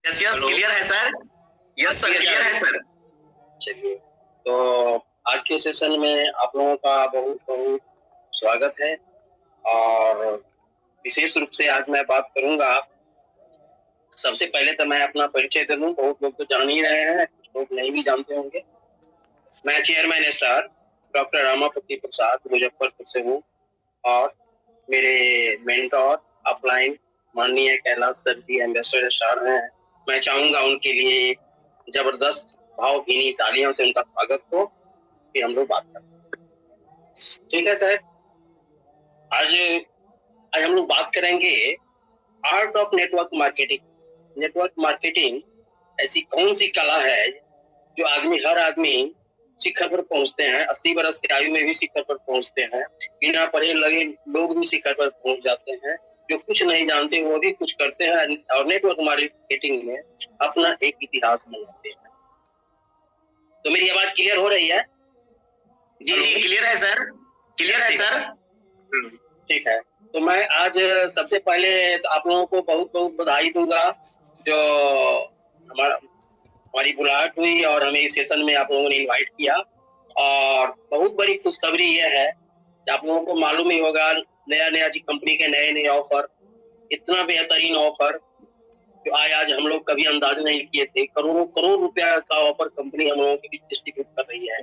Yes yes clear है sir. Yes sir clear है sir. चलिए, तो आज के सेशन में आप लोगों का बहुत बहुत स्वागत है। और विशेष रूप से आज मैं बात करूंगा, सबसे पहले तो मैं अपना परिचय दे दूं। बहुत लोग तो जान ही रहे हैं, कुछ लोग नहीं भी जानते होंगे। मैं चेयरमैन स्टार डॉक्टर रामापति प्रसाद मुजफ्फरपुर से हूँ, और मेरे मेंटोर अपलाइन माननीय कैलाश सर जी एम्बेसडर स्टार हैं। मैं चाहूंगा उनके लिए जबरदस्त भावभीनी तालियों से उनका स्वागत हो, फिर हम लोग बात करें। ठीक है सर, आज हम लोग बात करेंगे art of network marketing. Network marketing ऐसी कौन सी कला है जो हर आदमी शिखर पर पहुंचते हैं, 80 वर्ष की आयु में भी शिखर पर पहुंचते हैं, बिना पढ़े लगे लोग भी शिखर पर पहुंच जाते हैं। जो कुछ नहीं जानते वो भी कुछ करते हैं और नेटवर्क मार्केटिंग में अपना एक इतिहास बनाते हैं। तो मेरी आवाज क्लियर हो रही है? जी जी क्लियर है सर, क्लियर है सर। ठीक है, तो मैं आज सबसे पहले तो आप लोगों को बहुत बहुत बधाई दूंगा जो हमारी बुलाहट हुई और हमें इस सेशन में आप लोगों ने इनवाइट किया। और बहुत बड़ी खुशखबरी यह है कि आप लोगों को मालूम ही होगा, नया नया जी कंपनी के नए नए ऑफर, इतना बेहतरीन ऑफर जो आज हम लोग कभी अंदाज नहीं किए थे। करोड़ों करोड़ रुपया का ऑफर कंपनी हम लोगों के बीच डिस्ट्रीब्यूट कर रही है।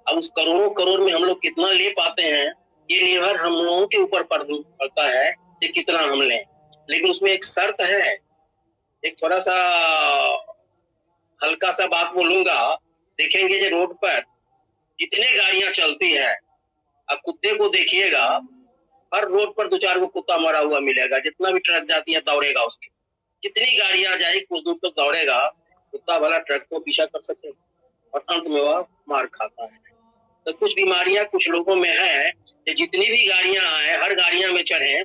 अब उस करोड़ों करोड़ में हम लोग कितना ले पाते हैं, ये निर्भर हम लोगों के ऊपर पड़ता है कि कितना हम लें। लेकिन उसमें एक शर्त है, एक थोड़ा सा हल्का सा बात बोलूंगा। देखेंगे जो रोड पर जितने गाड़ियां चलती है, अब कुत्ते को देखिएगा, हर रोड पर 2-4 को कुत्ता मरा हुआ मिलेगा। जितना भी ट्रक जाती है दौड़ेगा उसके, जितनी गाड़ियां जाए कुछ दूर तक दौड़ेगा, कुत्ता वाला ट्रक को पीछा कर सके और अंत में वह मार खाता है। तो कुछ बीमारियां कुछ लोगों में है कि जितनी भी गाड़ियां आए हर गाड़ियां में चढ़े,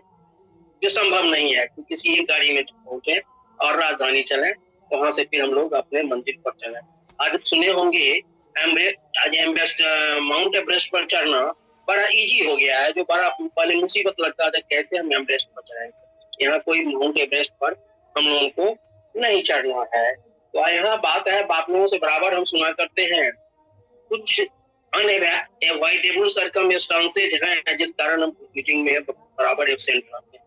जो संभव नहीं है कि किसी एक गाड़ी में पहुंचे और राजधानी चले, वहां से फिर हम लोग अपने मंजिल पर चले। आज सुने होंगे आज माउंट एवरेस्ट पर चढ़ना बड़ा इजी हो गया है। जो बड़ा पहले मुसीबत लगता था कैसे हम एवरेस्ट पर चढ़ेंगे, यहाँ कोई माउंट एवरेस्ट पर हम लोगों को नहीं चढ़ना है। तो यहाँ बात है, आप लोगों से बराबर हम सुना करते हैं, कुछ अनएवॉइडेबल सर्कमस्टांसेज हैं जिस कारण हम मीटिंग में बराबर एब्सेंट रहते हैं।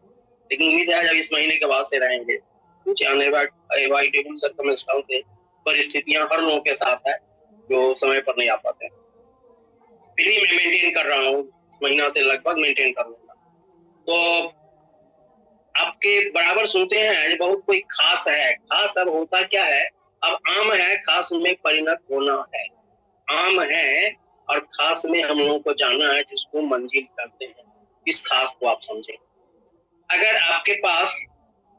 लेकिन उम्मीद है जब इस महीने के बाद से रहेंगे। कुछ अनएवॉइडेबल सर्कमस्टांसेज, परिस्थितियां हर लोगों के साथ है जो समय पर नहीं आ पाते। फिर भी मैं मेंटेन कर रहा हूँ, इस महीना से लगभग मेंटेन कर लूंगा। तो आपके बराबर सुनते हैं बहुत कोई खास है। खास अब होता क्या है, अब आम है, खास में परिणत होना है। आम है और खास में हम लोगों को जाना है, जिसको मंजिल करते हैं। इस खास को आप समझें। अगर आपके पास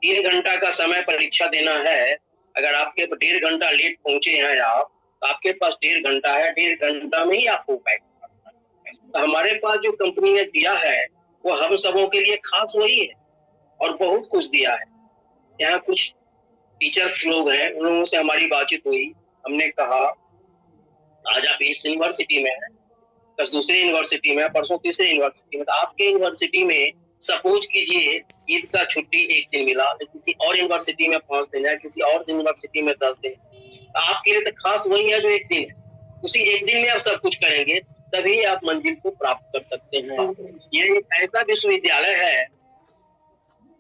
3 घंटा का समय परीक्षा देना है, अगर आपके 1.5 घंटा लेट पहुंचे हैं आप, तो आपके पास 1.5 घंटा है, 1.5 घंटा में ही आपको पैक करना है। तो हमारे पास जो कंपनी ने दिया है वो हम सबों के लिए खास वही है और बहुत कुछ दिया है। यहाँ कुछ टीचर्स लोग हैं, उन लोगों से हमारी बातचीत हुई। हमने कहा आज आप इस यूनिवर्सिटी में है, कल दूसरी यूनिवर्सिटी में, परसों तीसरी यूनिवर्सिटी में। तो आपके यूनिवर्सिटी में सपोज कीजिए ईद का छुट्टी 1 दिन मिला, किसी और यूनिवर्सिटी में 5 दिन है, किसी और यूनिवर्सिटी में 10 दिन। तो आपके लिए तो खास वही है जो 1 दिन है। उसी 1 दिन में आप सब कुछ करेंगे, तभी आप मंजिल को प्राप्त कर सकते हैं। ये एक ऐसा विश्वविद्यालय है,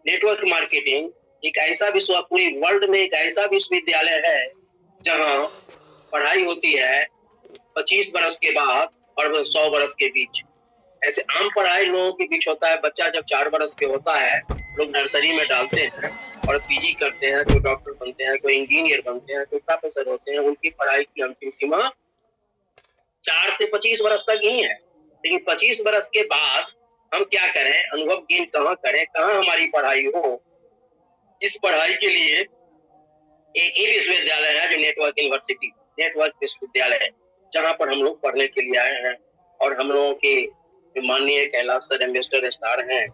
नेटवर्क मार्केटिंग एक ऐसा विश्व, पूरी वर्ल्ड में एक ऐसा विश्वविद्यालय है जहाँ पढ़ाई होती है 25 वर्ष के बाद और 100 वर्ष के बीच। ऐसे आम पढ़ाई लोगों के बीच होता है। बच्चा जब 4 वर्ष के होता है, लोग नर्सरी में डालते हैं और पीजी करते हैं, कोई डॉक्टर बनते हैं, कोई इंजीनियर बनते हैं, कोई प्रोफेसर होते हैं। उनकी पढ़ाई की अंतिम सीमा 4 से 25 वर्ष तक ही है। लेकिन 25 वर्ष के बाद हम क्या करें, अनुभव गेन कहाँ करें, कहाँ हमारी पढ़ाई हो। इस पढ़ाई के लिए एक ही विश्वविद्यालय है जो नेटवर्क यूनिवर्सिटी, नेटवर्क विश्वविद्यालय है, जहाँ पर हम लोग पढ़ने के लिए आए हैं। और हम लोगों के जो माननीय कैलाश सर एम्बेसडर स्टार हैं,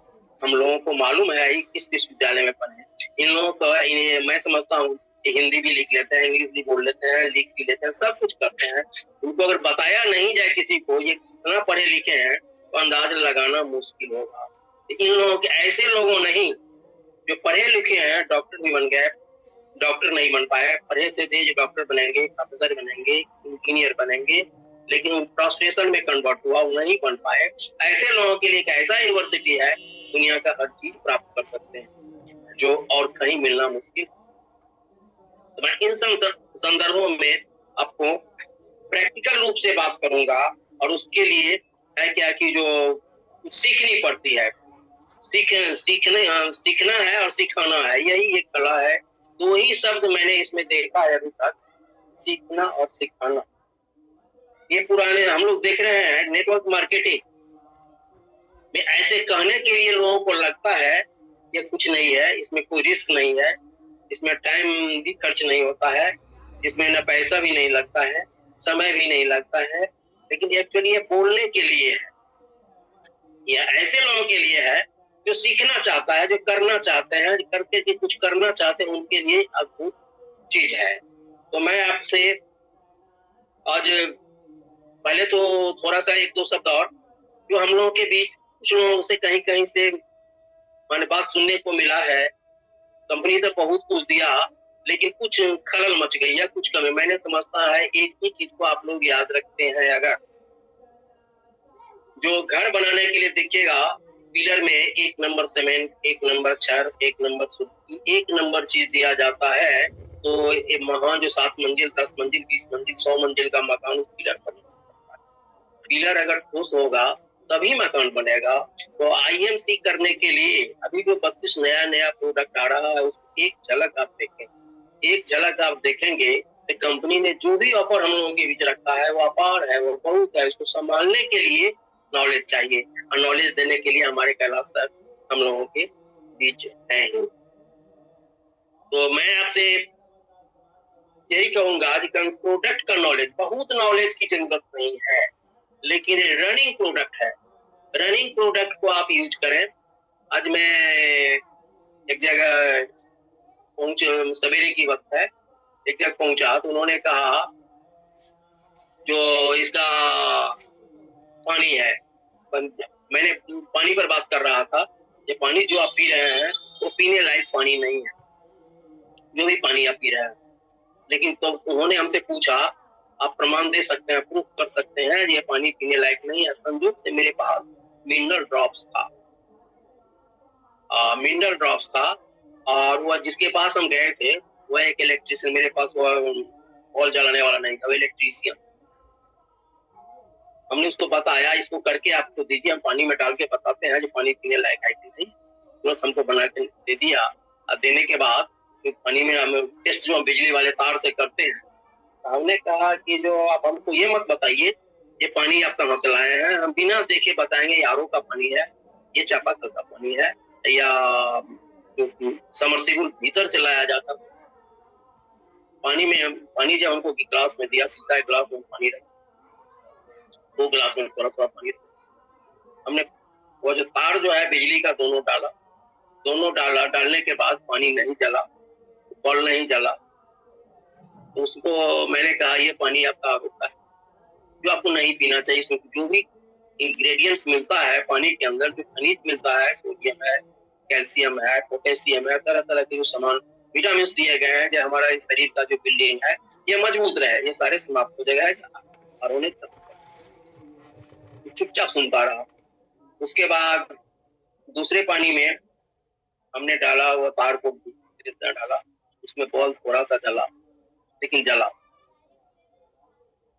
हम लोगों को मालूम है किस विश्वविद्यालय में पढ़े। इन लोगों को मैं समझता हूँ कि हिंदी भी लिख लेते हैं, इंग्लिश भी बोल लेते हैं, लिख भी लेते हैं, सब कुछ करते हैं। उनको अगर बताया नहीं जाए किसी को ये कितना पढ़े लिखे हैं, तो अंदाज लगाना मुश्किल होगा। लेकिन इन लोगों के ऐसे लोगों नहीं जो पढ़े लिखे हैं, डॉक्टर भी बन गए, डॉक्टर नहीं बन पाए, पढ़े थे जो डॉक्टर बनेंगे, प्रोफेसर बनेंगे, इंजीनियर बनेंगे, लेकिन वो फ्रस्ट्रेशन में कन्वर्ट हुआ, वो नहीं बन पाए। ऐसे लोगों के लिए एक ऐसा यूनिवर्सिटी है, दुनिया का हर चीज प्राप्त कर सकते हैं, जो और कहीं मिलना मुश्किल। तो मैं इन संदर्भों में आपको प्रैक्टिकल रूप से बात करूंगा, और उसके लिए है क्या कि जो सीखनी पड़ती है, सीखना है और सिखाना है, यही एक कला है। दो ही शब्द मैंने इसमें देखा है अभी तक, सीखना और सिखाना। ये पुराने हम लोग देख रहे हैं नेटवर्क मार्केटिंग में, ऐसे कहने के लिए लोगों को लगता है ये कुछ नहीं है, इसमें कोई रिस्क नहीं है, इसमें टाइम भी खर्च नहीं होता है, इसमें ना पैसा भी नहीं लगता है, समय भी नहीं लगता है, लेकिन एक्चुअली ये बोलने के लिए है, ये ऐसे लोगों के लिए है जो सीखना चाहता है, जो करना चाहते हैं, जो करके के कुछ करना चाहते हैं, उनके लिए अद्भुत चीज है। तो मैं आपसे आज पहले तो थोड़ा सा एक दो शब्द और, जो हम लोगों के बीच कुछ लोगों से कहीं कहीं से मैंने बात सुनने को मिला है, कंपनी तो बहुत कुछ दिया लेकिन कुछ खलल मच गई है, कुछ कमी। मैंने समझता है एक ही चीज को आप लोग याद रखते हैं, अगर जो घर बनाने के लिए देखिएगा, पिलर में 1 नंबर सीमेंट, 1 नंबर छड़, 1 नंबर सुर्खी, 1 नंबर चीज दिया जाता है, तो ये महान जो 7 मंजिल, 10 मंजिल, 20 मंजिल, 100 मंजिल का मकान उस पिलर पर बनता है। पिलर अगर ठोस होगा तभी मकान बनेगा। तो आईएमसी करने के लिए अभी जो 32 नया प्रोडक्ट आ रहा है, उसकी एक झलक आप देखें, एक झलक आप देखेंगे तो कंपनी ने जो भी ऑफर हम लोगों के बीच रखा है वो अपार है, वो बहुत है। उसको संभालने के लिए नॉलेज चाहिए, और नॉलेज देने के लिए हमारे कैलाश सर हम लोगों के बीच है ही। तो मैं आपसे यही कहूंगा कि प्रोडक्ट का नॉलेज, बहुत नॉलेज की जरूरत नहीं है, लेकिन रनिंग प्रोडक्ट है, रनिंग प्रोडक्ट को आप यूज करें। आज मैं एक जगह पहुंचे, सवेरे की वक्त है, एक जगह पहुंचा तो उन्होंने कहा जो इसका पानी है, मैंने पानी पर बात कर रहा था, ये पानी जो आप पी रहे हैं वो पीने लायक पानी नहीं है, जो भी पानी आप पी रहे हैं। लेकिन तो उन्होंने हमसे पूछा आप प्रमाण दे सकते हैं, प्रूफ कर सकते हैं ये पानी पीने लायक नहीं है? संयोग से मेरे पास मिनरल ड्रॉप्स था, मिनरल ड्रॉप्स था, और वह जिसके पास हम गए थे वह एक इलेक्ट्रिशियन, मेरे पास वह बॉल जलाने वाला नहीं था, वो इलेक्ट्रीशियन। हमने उसको बताया इसको करके आपको दीजिए, हम पानी में डाल के बताते हैं जो पानी पीने लायक है कि नहीं। तुरंत हमको बना के दे दिया, और देने के बाद तो पानी में हम टेस्ट जो हम बिजली वाले तार से करते हैं, हमने कहा कि जो आप हमको ये मत बताइए ये पानी आप कहाँ से लाए हैं, हम बिना देखे बताएंगे ये आरओ का पानी है, ये चापाकल का पानी है, या जो समरसेबुल भीतर से लाया जाता। पानी में पानी जब हमको गिलास में दिया, शीशा के गिलास में पानी रखा, 2 गिलास में थोड़ा थोड़ा पानी, हमने वो जो तार जो है बिजली का दोनों डाला, दोनों डालने के बाद पानी नहीं जला, बॉल नहीं जला। तो उसको मैंने कहा ये पानी आपका होता है, जो आपको नहीं पीना चाहिए। इसमें जो भी इंग्रेडिएंट्स मिलता है पानी के अंदर, जो खनिज मिलता है, सोडियम है, कैल्शियम है, पोटेशियम है, तरह तरह के जो सामान विटामिन दिए गए हैं जो हमारा शरीर का जो बिल्डिंग है ये मजबूत रहे, ये सारे समाप्त हो जाएगा। और उन्हें चुपचाप सुनता रहा। उसके बाद दूसरे पानी में हमने डाला, वो तार को डाला, उसमें बॉल थोड़ा सा जला, लेकिन जला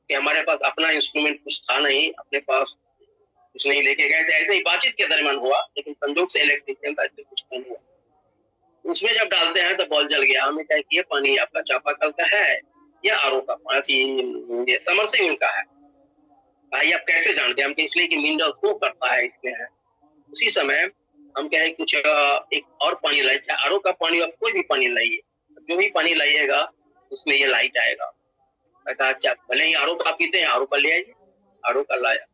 कि हमारे पास अपना इंस्ट्रूमेंट कुछ था नहीं, अपने पास कुछ नहीं लेके गए थे। ऐसे ही बातचीत के दरमियान हुआ, लेकिन संजोग से इलेक्ट्रिशियन का इसमें कुछ नहीं हुआ। उसमें जब डालते हैं तो बॉल जल गया। हमें कहा कि ये पानी आपका चापाकल का है या आरओ का पानी, ये समरसेबुल का है? भाई आप कैसे जानते हैं? हम इसलिए कि मिनरल शो करता है इसमें है। उसी समय हम कहे कुछ एक और पानी लाइए, चाहे आरओ का पानी, आप कोई भी पानी लाइए, जो भी पानी लाइएगा उसमें ये लाइट आएगा। कहा अच्छा भले ही आरओ का पीते हैं, आरओ का ले आइए। आरओ का लाया,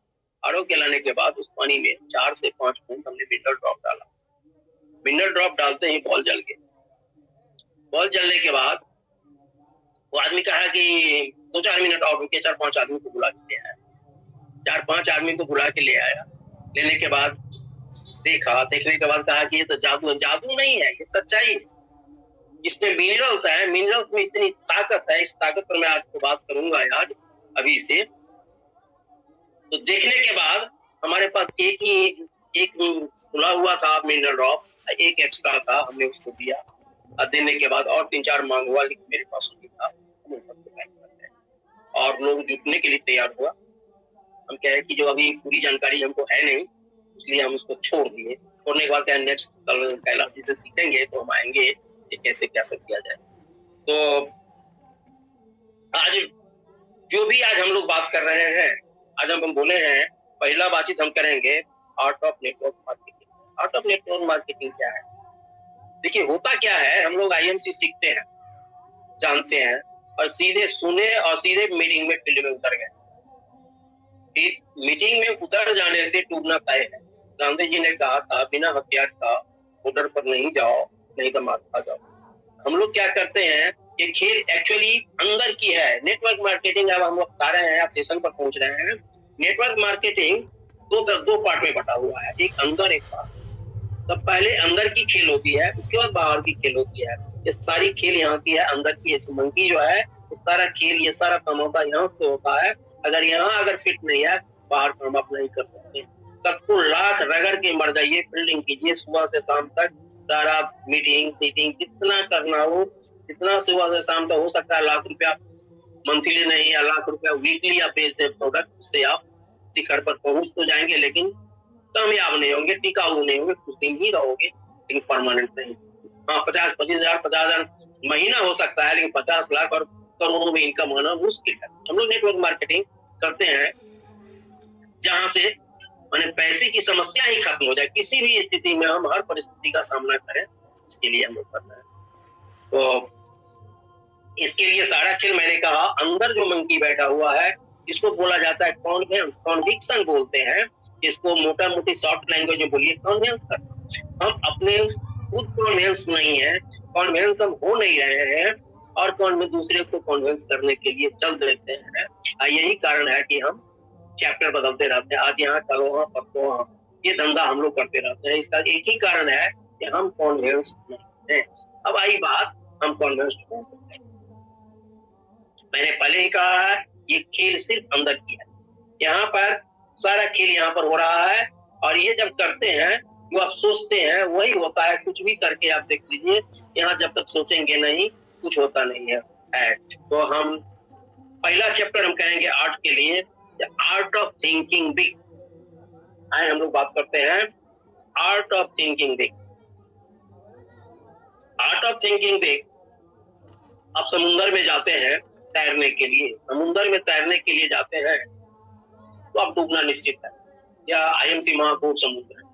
आरओ के लाने के बाद उस पानी में 4 से 5 बूंद हमने मिनरल ड्रॉप डाला। मिनरल ड्रॉप डालते ही बॉल जल गया। बॉल जलने के बाद वो आदमी कहा कि 2-4 मिनट और रुके, 4-5 आदमी को बुला के ले आया। 4-5 आदमी को बुला के ले आया। लेने के बाद देखा, देखने के बाद कहा कि ये तो जादू है। जादू नहीं है, ये सच्चाई है। इसमें मिनरल्स है, मिनरल्स में इतनी ताकत है, इस ताकत पर मैं आपको बात करूंगा आज अभी से। तो देखने के बाद हमारे पास एक खुला हुआ था मिनरल ड्रॉप्स, एक एक्स्ट्रा था, हमने उसको दिया। और देने के बाद और 3-4 मांग हुआ, लेकिन मेरे पास नहीं था, हम ऊपर से पैक करते हैं और लोग जुटने के लिए तैयार हुआ। हम क्या है कि जो अभी पूरी जानकारी हमको है नहीं, इसलिए हम उसको छोड़ दिए। छोड़ने के बाद क्या नेक्स्ट कल कैलाश जी से सीखेंगे तो हम आएंगे कि कैसे क्या सब किया जाए। तो आज जो भी आज हम लोग बात कर रहे हैं, आज हम बोले हैं पहला बातचीत हम करेंगे art of network marketing. Art of network marketing क्या है? देखिए होता क्या है, हम लोग आईएमसी सीखते हैं, जानते हैं और सीधे सुने और सीधे मीटिंग में फील्ड में उतर गए। मीटिंग में उतर जाने से टूटना तय है। गांधी जी ने कहा था बिना हथियार का बॉर्डर पर नहीं जाओ, नहीं तो मार खा जाओ। हम लोग क्या करते हैं, ये खेल एक्चुअली अंदर की है। नेटवर्क मार्केटिंग अब हम लोग बता रहे हैं, आप सेशन पर पहुंच रहे हैं। नेटवर्क मार्केटिंग दो पार्ट में बटा हुआ है, एक अंदर एक बाहर। तो पहले अंदर की खेल होती है, उसके बाद बाहर की खेल होती है। ये सारी खेल यहाँ की है, अंदर की मंकी जो है, इस सारा खेल, ये सारा तमाशा यहाँ से होता है। अगर यहाँ अगर फिट नहीं है, बाहर काम आप नहीं कर सकते। सबको लाख रगड़ के मर जाइए, फील्डिंग कीजिए सुबह से शाम तक, सारा मीटिंग सीटिंग कितना करना हो, जितना सुबह से शाम तक हो सकता है। लाख रुपया मंथली नहीं या लाख रुपया वीकली आप बेच दें प्रोडक्ट, उससे आप शिखर पर पहुंच तो जाएंगे, लेकिन कामयाब नहीं होंगे, टिकाऊ नहीं होंगे। कुछ दिन ही रहोगे लेकिन परमानेंट नहीं। हाँ 50-25 हजार 50 हजार महीना हो सकता है, लेकिन 50 लाख और करोड़ों में इनकम होना मुश्किल है। हम लोग नेटवर्क मार्केटिंग करते हैं जहां से माने पैसे की समस्या ही खत्म हो जाए। किसी भी स्थिति में हम हर परिस्थिति का सामना करें, इसके लिए हम लोग करना है। तो इसके लिए सारा खेल मैंने कहा, अंदर जो मंकी बैठा हुआ है इसको बोला जाता है कॉन्वेंस, कॉन्विक्शन बोलते हैं। इसको मोटा मोटी सॉफ्ट लैंग्वेज में बोलिए कॉन्वेंस करना। हम अपने खुद कॉन्वेंस नहीं है, कॉन्वेंस हम हो नहीं रहे हैं और दूसरे को कॉन्वेंस करने के लिए चल देते हैं। यही कारण है कि हम चैप्टर बदलते रहते हैं, आज यहाँ कल वहाँ परसों वहाँ, ये धंधा हम लोग करते रहते हैं। इसका एक ही कारण है कि हम कॉन्वेंस नहीं है। अब आई बात, हम कॉन्वेंस हैं। मैंने पहले ही कहा है, ये खेल सिर्फ अंदर की है। यहाँ पर सारा खेल यहाँ पर हो रहा है और ये जब करते हैं जो आप सोचते हैं वही होता है। कुछ भी करके आप देख लीजिए, यहाँ जब तक सोचेंगे नहीं कुछ होता नहीं है। तो हम पहला चैप्टर हम कहेंगे आर्ट के लिए, आर्ट ऑफ थिंकिंग बिग। आए हम लोग बात करते हैं art of thinking big. Art of thinking big, आप समुद्र में जाते हैं तैरने के लिए, समुद्र में तैरने के लिए जाते हैं तो आप डूबना निश्चित है, या आईएमसी महाकूट समुद्र है।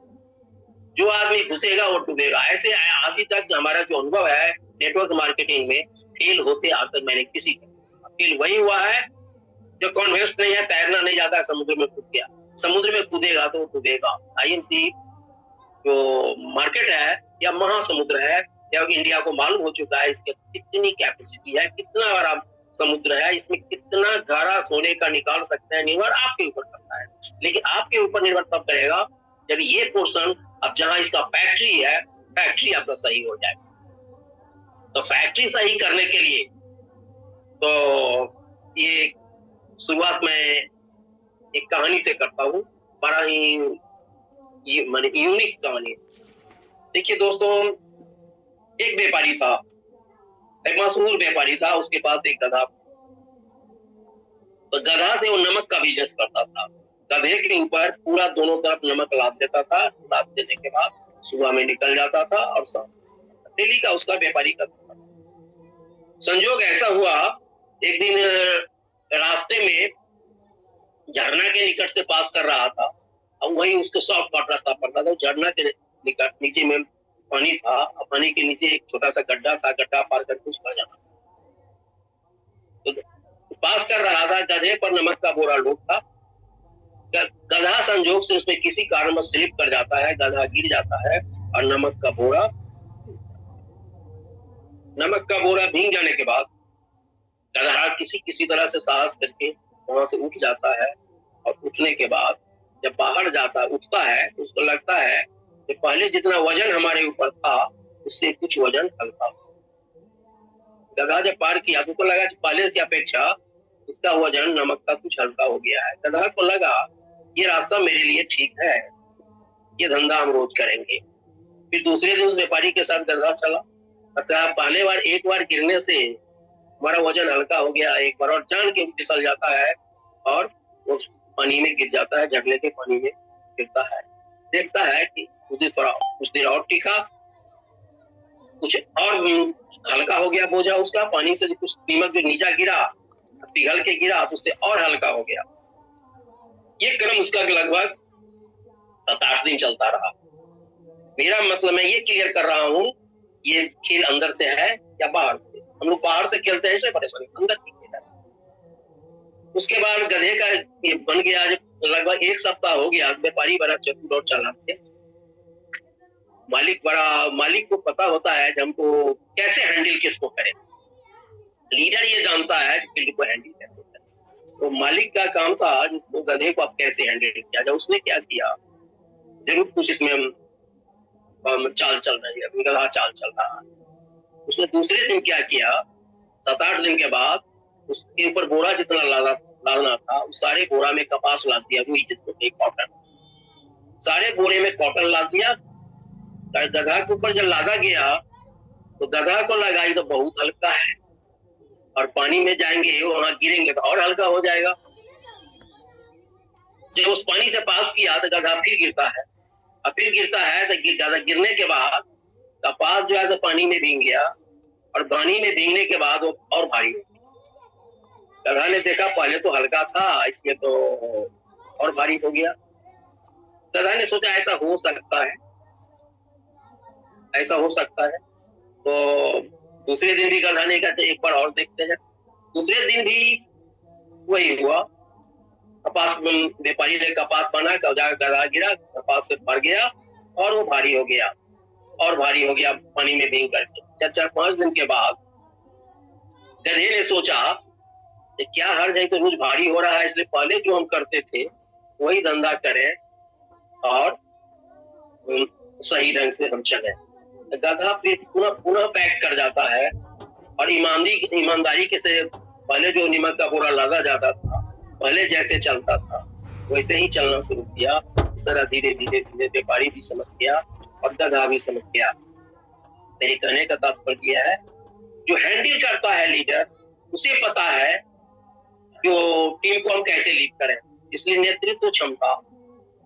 जो आदमी घुसेगा वो डूबेगा। ऐसे अभी तक हमारा जो अनुभव है नेटवर्क मार्केटिंग में, फेल होते आज तक मैंने किसी का फेल वही हुआ है जो कॉन्वेंस नहीं है, तैरना नहीं जाता है, समुद्र में कूद गया। समुद्र में कूदेगा तो डूबेगा। आईएमसी जो मार्केट है या महासमुद्र है, या इंडिया को मालूम हो चुका है इसके कितनी कैपेसिटी है, कितना बड़ा समुद्र है, इसमें कितना गहरा सोने का निकाल सकते हैं, निर्भर आपके ऊपर करता है। लेकिन आपके ऊपर निर्भर तब करेगा जब ये पोर्शन, अब जहां इसका फैक्ट्री है, फैक्ट्री आपका सही हो जाए। तो फैक्ट्री सही करने के लिए तो ये शुरुआत मैं एक कहानी से करता हूँ, बड़ा ही ये माने यूनिक कहानी। देखिए दोस्तों, एक व्यापारी था, एक मशहूर व्यापारी था, उसके पास एक गधा। तो गधा से वो नमक का बिजनेस करता था। गधे के ऊपर पूरा दोनों तरफ नमक लाद देता था। लाद देने के बाद सुबह में निकल जाता था और शाम डेली का उसका व्यापारी करता था। संजोग ऐसा हुआ, एक दिन रास्ते में झरना के निकट से पास कर रहा था और वही उसको शॉर्टकट रास्ता पड़ता था। झरना के निकट नीचे में पानी था और पानी के नीचे एक छोटा सा गड्ढा था, गड्ढा पार करके उस पर जाना। तो पास कर रहा था, गधे पर नमक का बोरा लोड था। गधा संजोग से उसमें किसी कारण में स्लिप कर जाता है, गधा गिर जाता है और नमक का बोरा भीग जाने के बाद गधा किसी तरह से साहस करके वहां से उठ जाता है। और उठने के बाद जब बाहर जाता उठता है, उसको लगता है कि पहले जितना वजन हमारे ऊपर था उससे कुछ वजन हल्का। गधा जब पार किया तो उसको लगा कि पहले की अपेक्षा इसका वजन नमक का कुछ हल्का हो गया है। गधा को लगा ये रास्ता मेरे लिए ठीक है, ये धंधा हम रोज करेंगे। फिर दूसरे दिन उस व्यापारी के साथ गधा चला। अच्छा, पहले बार एक बार गिरने से हमारा वजन हल्का हो गया, एक बार और जान के फिसल जाता है और उस पानी में गिर जाता है, झरने के पानी में गिरता है। देखता है कि कुछ देर और टिका, कुछ और हल्का हो गया बोझा उसका, पानी से कुछ नीमक जो नीचा गिरा पिघल के गिरा तो उससे और हल्का हो गया। ये क्रम उसका लगभग 7-8 दिन चलता रहा। मेरा मतलब मैं ये क्लियर कर रहा हूँ ये खेल अंदर से है या बाहर से। हम लोग बाहर से खेलते हैं इसलिए परेशानी, अंदर की खेल है। उसके बाद गधे का ये बन गया, जब लगभग 1 सप्ताह हो गया, व्यापारी बड़ा चतुर और चालाक है। मालिक को पता होता है कि हमको कैसे हैंडल किसको करें। लीडर ये जानता है कि फील्ड को हैंडल कैसे करें। तो मालिक का काम था जिसको गधे को आप कैसे हैंडल किया जाए। उसने क्या किया, जरूर कुछ इसमें चाल चल रही है, गधा चाल चल रहा है। उसने दूसरे दिन क्या किया, 7-8 दिन के बाद उसके ऊपर बोरा जितना लादना था उस सारे बोरा में कपास लाद दिया, रुई जिसको कॉटन, सारे बोरे में कॉटन लाद दिया। गधा के ऊपर जब लादा गया तो गधा को लगा ये तो बहुत हल्का है और पानी में जाएंगे वहां गिरेंगे तो और हल्का हो जाएगा। जब उस पानी से पास किया तो गधा फिर गिरता है, और फिर गिरता है तो गधा गिरने के बाद कपास जो है तो पानी में भीग गया, और पानी में भीगने के बाद वो और भारी हो गया। गधा ने देखा पहले तो हल्का था, इसमें तो और भारी हो गया। गधा ने सोचा ऐसा हो सकता है, ऐसा हो सकता है। तो दूसरे दिन भी गधा ने कहा एक बार और देखते हैं। दूसरे दिन भी वही हुआ, कपास व्यापारी ने कपास बना, गधा गिरा, कपास से भर गया और वो भारी हो गया और भारी हो गया पानी में भीग करके। 4-5 दिन के बाद गधे ने सोचा कि क्या हर जगह तो रोज भारी हो रहा है, इसलिए पहले जो हम करते थे वही धंधा करें और सही ढंग से हम चले। गधा फिर पुनः पैक कर जाता है और ईमानदारी के से पहले जो नीमक का बोरा लादा जाता था पहले जैसे चलता था वैसे ही चलना शुरू किया। इस तरह धीरे धीरे धीरे व्यापारी भी समझ गया और गधा भी समझ गया। मेरे कहने का तात्पर्य यह है, जो हैंडल करता है लीडर उसे पता है जो टीम को हम कैसे लीड करें। इसलिए नेतृत्व क्षमता,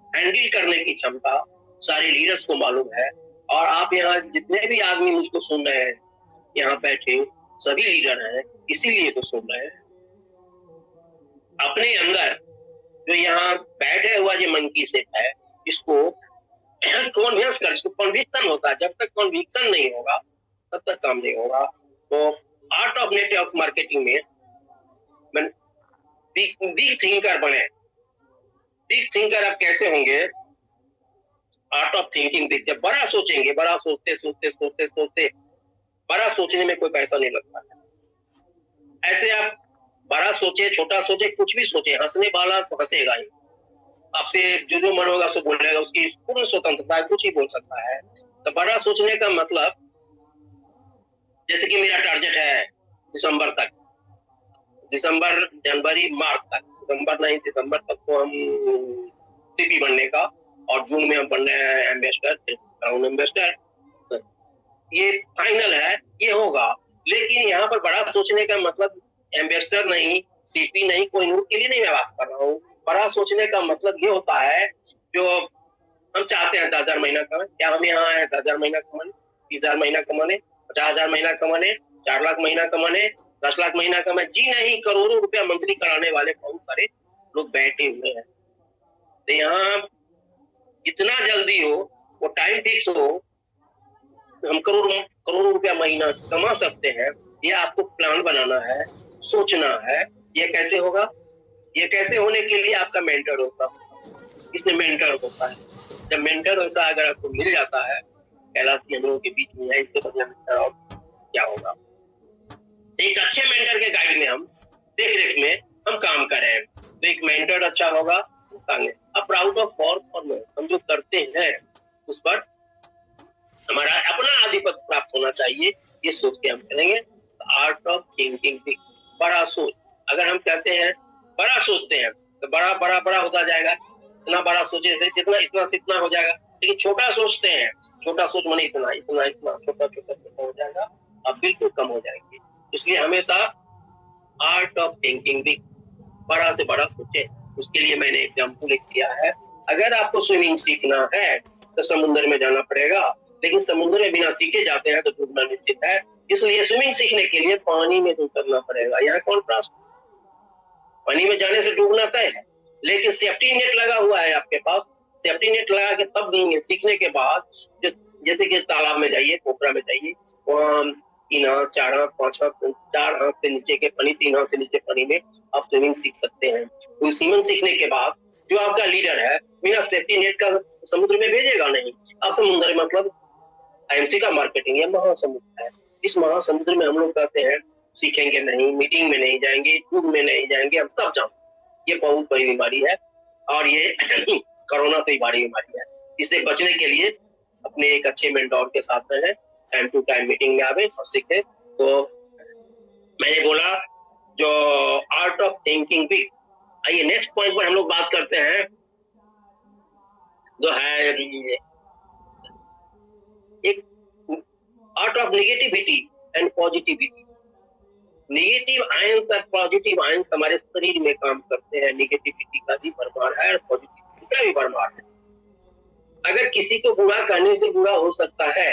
हैंडल करने की क्षमता सारे लीडर्स को मालूम है। और आप यहाँ जितने भी आदमी मुझको सुन रहे हैं, यहाँ बैठे सभी लीडर हैं, इसीलिए तो सुन रहे हैं। अपने अंदर जो यहाँ बैठे हुआ जो मंकी सेट है, इसको कन्विंस कर, इसको कन्विक्शन होता है। जब तक कन्विक्शन नहीं होगा तब तक काम नहीं होगा। तो आर्ट ऑफ नेटवर्क मार्केटिंग में बिग थिंकर बने। बिग थिंकर आप कैसे होंगे, आर्ट ऑफ थिंकिंग देखिए। बड़ा सोचेंगे, बड़ा सोचते सोचते सोचते सोचते बड़ा सोचने में कोई पैसा नहीं लगता है। ऐसे आप बड़ा सोचे, छोटा सोचे, कुछ भी सोचे, हंसने वाला तो हंसेगा ही, आपसे जो मन होगा सो बोलेगा, उसकी पूर्ण स्वतंत्रता है, कुछ ही बोल सकता है। तो बड़ा सोचने का मतलब, जैसे कि मेरा टारगेट है दिसंबर तक, दिसंबर जनवरी मार्च तक, दिसंबर तक तो हम सीपी बनने का, और जून में हम बनने हैं एम्बेसडर, क्राउन एम्बेसडर। तो ये फाइनल है, ये होगा। लेकिन यहाँ पर बड़ा सोचने का मतलब एम्बेसडर नहीं, सीपी नहीं, कोहिनूर के लिए नहीं मैं बात कर रहा हूँ। बड़ा सोचने का मतलब ये होता है जो हम चाहते हैं 10,000 महीना कमाए। क्या हम यहाँ आए 10,000 महीना कमाने, 30,000 महीना कमाने, 50,000 महीना कमाने, 4 लाख महीना कमाने, 10 लाख महीना कमाए? जी नहीं, करोड़ों रुपया मंथली कराने वाले बहुत सारे लोग बैठे हुए हैं। तो यहाँ जितना जल्दी हो, वो टाइम फिक्स हो, हम करोड़ों रुपया महीना कमा सकते हैं। ये आपको प्लान बनाना है, सोचना है। ये कैसे होगा? ये कैसे होने के लिए आपका मेंटर होता, इसमें मेंटर होता है। जब मेंटर वैसा अगर आपको मिल जाता है, कैलाश जी हम लोगों के बीच में है, इससे बढ़िया मेंटर और क्या होगा। एक अच्छे मेंटर के गाइड में हम देख रेख में हम काम करें तो एक मेंटर अच्छा होगा। प्राउड ऑफ परफॉर्मेंस, हम जो करते हैं उस पर हमारा अपना आधिपत्य प्राप्त होना चाहिए, ये सोच के हम करेंगे। आर्ट ऑफ थिंकिंग बिग, बड़ा सोच। अगर हम कहते हैं बड़ा सोचते हैं तो बड़ा बड़ा बड़ा होता जाएगा, इतना बड़ा सोचे जितना इतना से इतना हो जाएगा। लेकिन छोटा सोचते हैं, छोटा सोच माने इतना इतना इतना, छोटा छोटा छोटा हो जाएगा, अब बिल्कुल कम हो जाएंगे। इसलिए हमेशा आर्ट ऑफ थिंकिंग बिग, बड़ा से बड़ा सोचे। उसके लिए मैंने एग्जाम्पल दिया है। अगर आपको स्विमिंग सीखना है तो समुद्र में जाना पड़ेगा, लेकिन समुद्र में बिना सीखे जाते हैं तो डूबना निश्चित है। इसलिए स्विमिंग सीखने के लिए पानी में उतरना पड़ेगा। यहाँ कॉन्ट्रास्ट, पानी में जाने से डूबना तय है, लेकिन सेफ्टी नेट लगा हुआ है आपके पास। सेफ्टी नेट लगा के तब सीखने के बाद जैसे कि तालाब में जाइए, पोखरा में जाइए, वहाँ 3 हाथ 4 हाथ 5 हाथ 4 हाथ से नीचे के पानी, 3 हाथ से नीचे पानी में आप स्विमिंग सीख सकते हैं। तो स्विमिंग सीखने के बाद जो आपका लीडर है बिना सेफ्टी नेट का समुद्र में भेजेगा नहीं। आप समुद्र मतलब आईएमसी का मार्केटिंग है, महासमुद्र है। इस महासमुद्र में हम लोग कहते हैं सीखेंगे नहीं, मीटिंग में नहीं जाएंगे, टूर में नहीं जाएंगे, हम सब जानते। ये बहुत बड़ी बीमारी है और ये कोरोना से बड़ी बीमारी है। इससे बचने के लिए अपने एक अच्छे मेंटोर के साथ में है, टाइम टू टाइम मीटिंग में आवे और सीखे। तो मैंने बोला जो आर्ट ऑफ थिंकिंग बिग। आइए नेक्स्ट पॉइंट पर हम लोग बात करते हैं, जो है एक art of negativity and positivity. Negative ions और पॉजिटिव आयंस हमारे शरीर में काम करते हैं। नेगेटिविटी का भी भरमार है और पॉजिटिविटी का भी भरमार है। अगर किसी को बुरा कहने से बुरा हो सकता है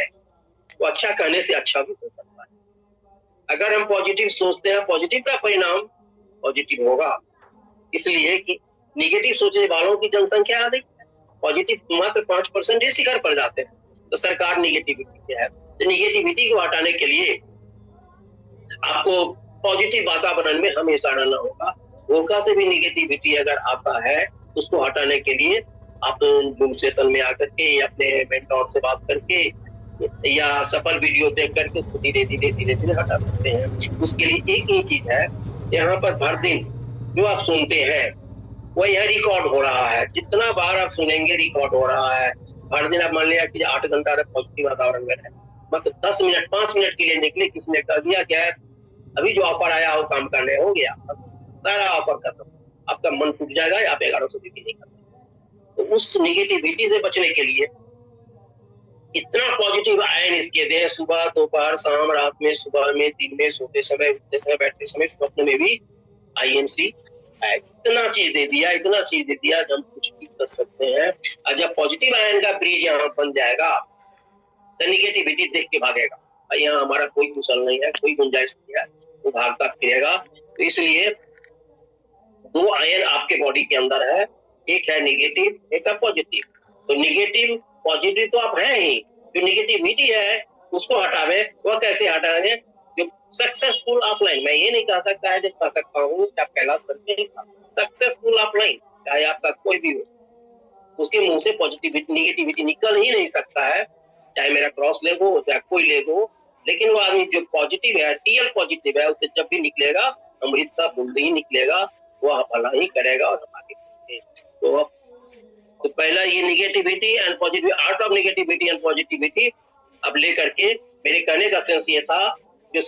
तो अच्छा कहने से अच्छा भी हो सकता है। अगर हम पॉजिटिव सोचते हैं, पॉजिटिव का परिणाम पॉजिटिव होगा। इसलिए कि नेगेटिव सोचने वालों की जनसंख्या अधिक है, पॉजिटिव मात्र 5% ही शिखर पर जाते हैं। तो सरकार नेगेटिविटी है, तो नेगेटिविटी को हटाने के लिए आपको पॉजिटिव वातावरण में हमेशा रहना होगा। धोखा से भी नेगेटिविटी अगर आता है तो उसको हटाने के लिए आप जूम सेशन में आकर के अपने मेंटोर से बात करके या सफल वीडियो देख करके उसको धीरे धीरे धीरे धीरे हटा सकते हैं। उसके लिए एक ही चीज है, यहाँ पर हर दिन जो आप सुनते हैं वो यह रिकॉर्ड हो रहा है। जितना बार आप सुनेंगे रिकॉर्ड हो रहा है। हर दिन आप मान लिया कि 8 घंटा पॉजिटिव वातावरण में है, मतलब 10 मिनट 5 मिनट के लिए निकले, किसी ने कह दिया क्या है अभी जो ऑफर आया वो काम करने हो गया, सारा ऑफर खत्म, आपका मन टूट जाएगा, आप 1100 भी नहीं करते। तो उस निगेटिविटी से बचने के लिए इतना पॉजिटिव आयन इसके दें, सुबह दोपहर शाम रात में, सुबह में, दिन में, सोते समय, उठते समय, बैठते समय, स्वप्न में भी आईएमसी इतना चीज दे दिया, इतना चीज दे दिया जब कुछ भी कर सकते हैं। और जब पॉजिटिव आयन का ब्रिज यहाँ बन जाएगा तो निगेटिविटी देख के भागेगा, यहाँ हमारा कोई कुशल नहीं है, कोई गुंजाइश नहीं है, वो भागता फिरेगा। तो इसलिए 2 आयन आपके बॉडी के अंदर है, एक है नेगेटिव, एक है पॉजिटिव। तो नेगेटिव पॉजिटिव तो आप हैं ही, जो नेगेटिविटी है उसको हटावे। वह कैसे हटाएंगे? जो सक्सेसफुल ऑफलाइन, मैं ये नहीं कह सकता है, कह सकता हूँ कि आप कैलाश करके सक्सेसफुल ऑफलाइन चाहे आपका कोई भी हो, उसके मुंह से पॉजिटिविटी नेगेटिविटी निकल ही नहीं सकता है। चाहे मेरा क्रॉस लेगो चाहे कोई लेगो, लेकिन वो आदमी जो पॉजिटिव है, रियल पॉजिटिव है, उससे जब भी निकलेगा अमृत का बूंद ही निकलेगा, वो भला ही करेगा और हम आगे। तो पहला ये negativity and positive, art of negativity and positivity अब लेकर के मेरे कहने का सेंस ये था जो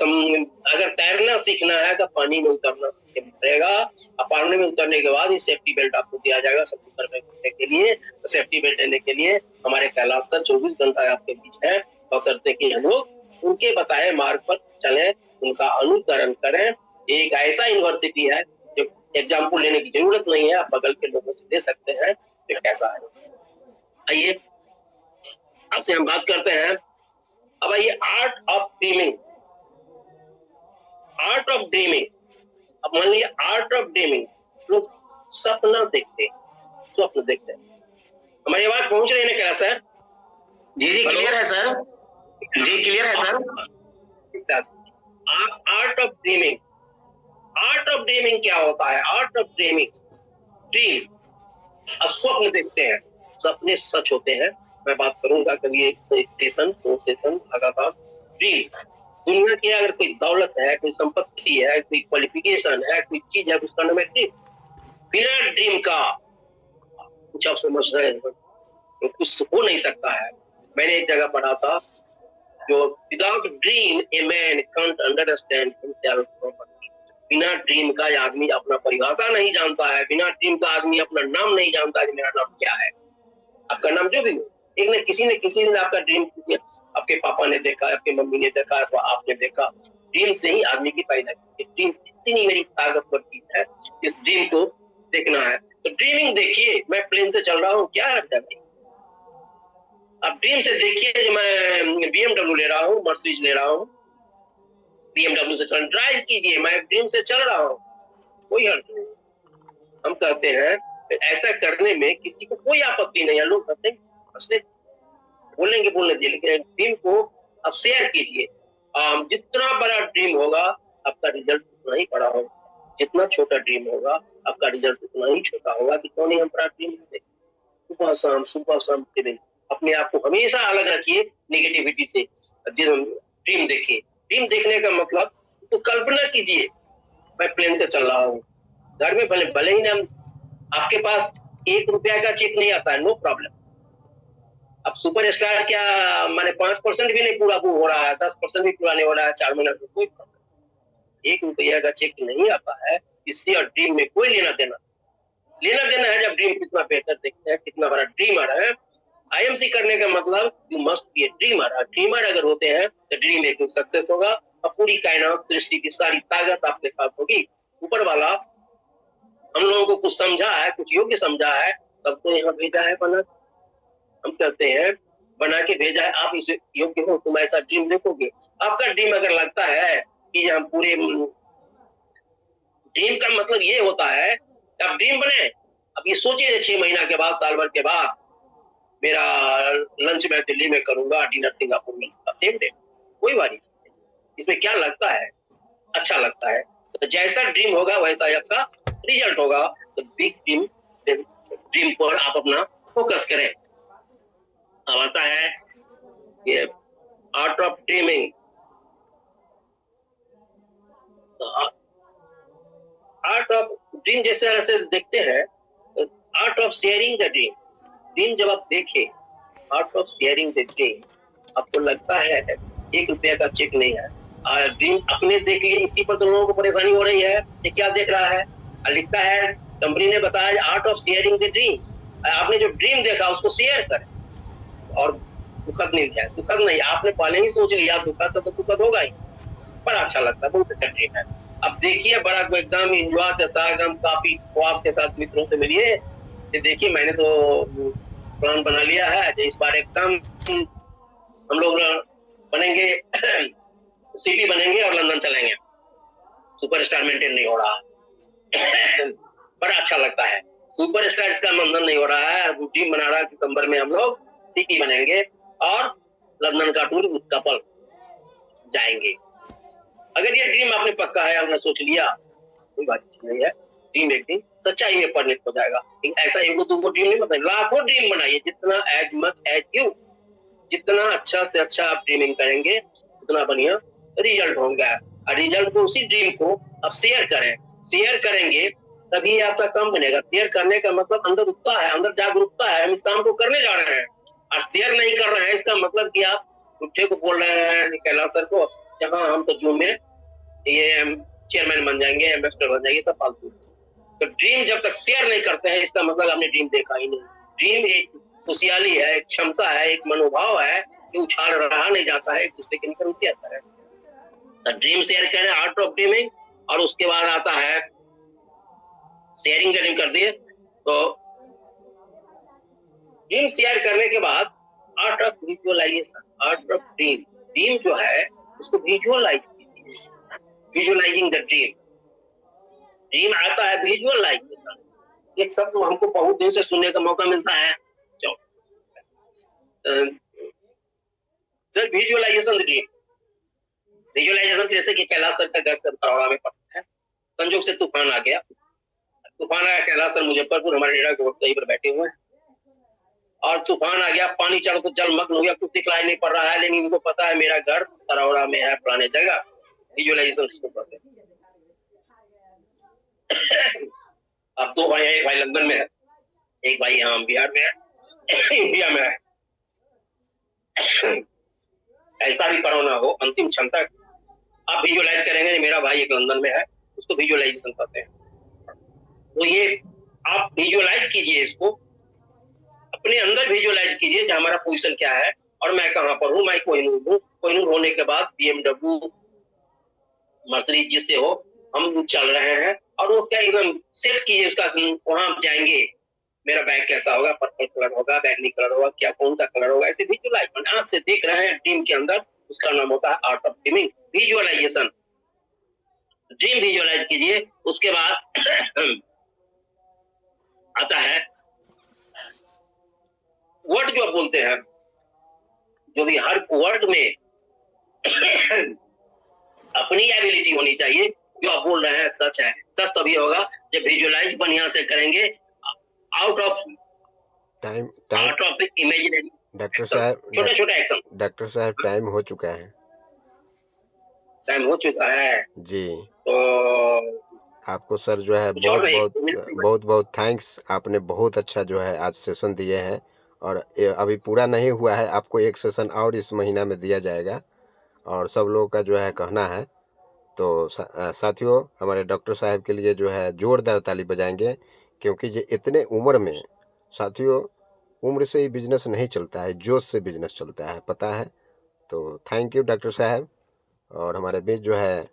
अगर तैरना सीखना है तो पानी में उतरना सीखना पड़ेगा। और पानी में उतरने के बाद सेफ्टी बेल्ट आपको दिया जाएगा समुद्र में घुसने के लिए। तो सेफ्टी बेल्ट लेने के लिए हमारे कैलाश सर 24 घंटा आपके बीच है, बशर्ते कि हम लोग उनके बताए मार्ग पर चलें, उनका अनुकरण करें। एक ऐसा यूनिवर्सिटी है जो एग्जाम्पल लेने की जरूरत नहीं है, आप बगल के लोगों से दे सकते हैं तो कैसा है। आइए आपसे हम बात करते हैं अब। आइए art of dreaming. Art of dreaming, अब मान लीजिए आर्ट ऑफ ड्रीमिंग, लोग सपना देखते हैं, स्वप्न देखते हैं। हमारी आवाज पहुंच रही है ना क्या सर? जी जी क्लियर है सर, जी क्लियर है sir. Art of dreaming, art of dreaming क्या होता है? आर्ट ऑफ ड्रीमिंग, ड्रीम, अब स्वप्न देखते हैं, सपने सच होते हैं। मैं बात करूंगा कभी एक सेशन 2 सेशन लगातार। ड्रीम, दुनिया की अगर कोई दौलत है, कोई संपत्ति है, कोई क्वालिफिकेशन है, कोई चीज है, उसका नाम है ड्रीम। बिना ड्रीम का कुछ आप समझ रहे हैं तो कुछ हो नहीं सकता है। मैंने एक जगह पढ़ा था जो without dream a man can't understand himself properly. बिना ड्रीम का आदमी अपना परिभाषा नहीं जानता है, बिना ड्रीम का आदमी अपना नाम नहीं जानता है कि मेरा नाम क्या है। आपका नाम जो भी हो, एक ने किसी दिन आपका ड्रीम, किसी आपके पापा ने देखा, आपके मम्मी ने देखा, तो आपने देखा। ड्रीम से ही आदमी की पैदा की। ड्रीम इतनी मेरी ताकतवर चीज है, इस ड्रीम को देखना है तो ड्रीमिंग देखिए। मैं प्लेन से चल रहा हूँ, क्या हरकत है? अब ड्रीम से देखिए जो मैं BMW ले रहा हूँ, मर्सिडीज ले रहा हूँ, BMW से चल, ड्राइव कीजिए, मैं ड्रीम से चल रहा हूँ, कोई हर्ज नहीं। हम कहते हैं ऐसा करने में किसी को कोई आपत्ति नहीं है। लोग हंसने बोलेंगे, बोलने दीजिए, लेकिन ड्रीम को आप शेयर कीजिए। जितना बड़ा ड्रीम होगा आपका रिजल्ट उतना ही बड़ा होगा, जितना छोटा ड्रीम होगा आपका रिजल्ट उतना ही छोटा होगा। कि क्यों नहीं हम बड़ा ड्रीम देखें? सुबह शाम अपने आप को हमेशा अलग रखिए नेगेटिविटी से। ड्रीम देखिए। ड्रीम देखने का मतलब तो कल्पना कीजिए मैं प्लेन से चल रहा हूँ, घर में भले ही ना आपके पास 1 रुपया का चेक नहीं आता है, नो प्रॉब्लम। अब सुपरस्टार क्या माने 5% भी नहीं पूरा हो रहा है, 10% भी पूरा नहीं हो रहा है 4 महीना से, कोई प्रॉब्लम। 1 रुपया का चेक नहीं आता है, इससे और ड्रीम में कोई लेना देना है। जब ड्रीम कितना बेहतर देखते हैं, कितना बड़ा ड्रीमर है। IMC करने का मतलब you must be A dreamer. Dreamer अगर होते हैं तो ड्रीम एक दिन सक्सेस होगा और पूरी कायनात सृष्टि की सारी ताकत आपके साथ होगी। ऊपर वाला हम लोगों को कुछ समझा है, कुछ योग्य समझा है, तब तो यहाँ भेजा है बना। हम कहते हैं बना के भेजा है, आप इस योग्य हो, तुम ऐसा ड्रीम देखोगे। आपका ड्रीम अगर लगता है कि हम पूरे, ड्रीम का मतलब ये होता है अब ड्रीम बने। अब ये सोचिए 6 महीना के बाद, साल भर के बाद मेरा लंच मैं दिल्ली में करूंगा, डिनर सिंगापुर में, सेम डे, कोई बात नहीं। इसमें क्या लगता है? अच्छा लगता है। तो जैसा ड्रीम होगा वैसा आपका रिजल्ट होगा। तो बिग ड्रीम पर आप अपना फोकस करें। अब आता है ये art of dreaming. Art of dream जैसे ऐसे देखते हैं, art of sharing the dream. Dream जब आप देखें, art of sharing the dream, आपको लगता है 1 रुपया का चेक नहीं है, ड्रीम अपने देख लिए, इसी पर तो लोगों को परेशानी हो रही है। ये क्या देख रहा है? लिखता है, कंपनी ने बताया art of sharing the dream. आपने जो ड्रीम देखा उसको शेयर करें। और दुखद नहीं है, दुखद नहीं, आपने पहले ही सोच लिया दुखद, तो दुखद होगा ही। बड़ा अच्छा लगता है, बहुत अच्छा ड्रीम है। अब देखिए बड़ा एकदम एंजॉय के साथ, एकदम काफी ख्वाब के साथ मित्रों से मिलिए। ये देखिए मैंने तो प्लान बना लिया है, इस बार एकदम हम लोग बनेंगे सिटी बनेंगे और लंदन चलेंगे। सुपरस्टार मेंटेन नहीं हो रहा बड़ा अच्छा लगता है। सुपरस्टार इसका मेंटेन नहीं हो रहा है, टीम बना रहा है, दिसंबर में हम लोग सिटी बनेंगे और लंदन का टूर उस कपल जाएंगे। अगर ये ड्रीम आपने पक्का है, आपने सोच लिया, कोई बात नहीं है, ड्रीम एक दिन सच्चाई में परिणत हो जाएगा। ऐसा एक दो ड्रीम नहीं बताइए, लाखों ड्रीम बनाइए, जितना एज मच एज यू, जितना अच्छा से अच्छा आप ड्रीमिंग करेंगे उतना बढ़िया रिजल्ट होगा। और रिजल्ट को, उसी ड्रीम को आप शेयर करें, शेयर करेंगे तभी आपका काम बनेगा। शेयर करने का मतलब अंदर उत्साह है, अंदर जागरूकता है, हम इस काम को करने जा रहे हैं। और शेयर नहीं कर रहे हैं इसका मतलब कि आप झूठे को बोल रहे हैं कैलाश सर को, हाँ हम तो जून में ये चेयरमैन बन जाएंगे, इन्वेस्टर बन जाएंगे, सब फालतू। तो ड्रीम जब तक शेयर नहीं करते हैं इसका मतलब आपने ड्रीम देखा ही नहीं। ड्रीम एक खुशहाली है, एक क्षमता है, एक मनोभाव है कि उछाल रहा नहीं जाता है, एक दूसरे के निकल उठ आता है। तो ड्रीम शेयर करें, आर्ट ऑफ ड्रीमिंग। और उसके बाद आता है शेयरिंग का ड्रीम कर दिए, तो ड्रीम शेयर करने के बाद art of visualization, art of dream. Dream जो है उसको विजुअलाइज कीजिए, विजुअलाइजिंग द ड्रीम। ड्रीम आता है विजुअलाइजेशन, एक शब्द हमको बहुत दिन से सुनने का मौका मिलता है सर, विजुअलाइजेशन ड्रीम। विजुअलाइजेशन जैसे कि कैलाश सर का घर बड़ौदा में पड़ता है, संजोग से तूफान आ गया, तूफान आया, कैलाश सर मुजफ्फरपुर हमारे डेरा गोट सही पर बैठे हुए हैं, और तूफान आ गया, पानी चढ़ तो जलमग्न हो गया, कुछ दिखलाई नहीं पड़ रहा है, लेकिन इनको पता है मेरा घर बड़ौदा में है, पुराने जगह। विजुअलाइजेशन उसको कहते हैं। अब 2 भाई हैं, एक भाई लंदन में है, एक भाई यहाँ बिहार में है, इंडिया में है। ऐसा भी कोरोना हो, अंतिम क्षण तक आप विजुअलाइज करेंगे। मेरा भाई एक लंदन में है, उसको विजुअलाइजेशन कहते हैं। तो ये आप विजुअलाइज कीजिए, इसको अपने अंदर विजुअलाइज कीजिए कि हमारा पोजीशन क्या है और मैं कहां पर हूं। मैं कोहिनूर हूं, कोहिनूर होने के बाद BMW मर्सिडीज जिससे हो हम चल रहे हैं, और उसका एकदम सेट कीजिए उसका, वहां जाएंगे मेरा बैग कैसा होगा, पर्पल कलर होगा, बैगनी कलर होगा, क्या कौन सा कलर होगा, ऐसे विजुअलाइज आंख से देख रहे हैं ड्रीम के अंदर। उसका नाम होता है art of dreaming, visualization. Dream visualize कीजिए। उसके बाद आता है वर्ड जो आप बोलते हैं, जो भी हर वर्ड में अपनी एबिलिटी होनी चाहिए। जो आप बोल रहे हैं सच है, सच तभी होगा जब विजुअलाइज बढ़िया से करेंगे, out of time time out of imaginary doctor action, साहब, छोटे छोटे एक्शन। डॉक्टर साहब टाइम हो चुका है टाइम हो चुका है जी। तो आपको सर जो है कुछ और बहुत नहीं, बहुत बहुत बहुत थैंक्स। आपने बहुत अच्छा जो है आज सेशन दिए हैं, और अभी पूरा नहीं हुआ है, आपको एक सेशन और इस महीना में दिया जाएगा, और सब लोगों का जो है कहना है। तो साथियों, हमारे डॉक्टर साहब के लिए जो है जोरदार ताली बजाएंगे, क्योंकि ये इतने उम्र में, साथियों उम्र से ही बिजनेस नहीं चलता है, जोश से बिजनेस चलता है, पता है। तो थैंक यू डॉक्टर साहब। और हमारे बीच जो है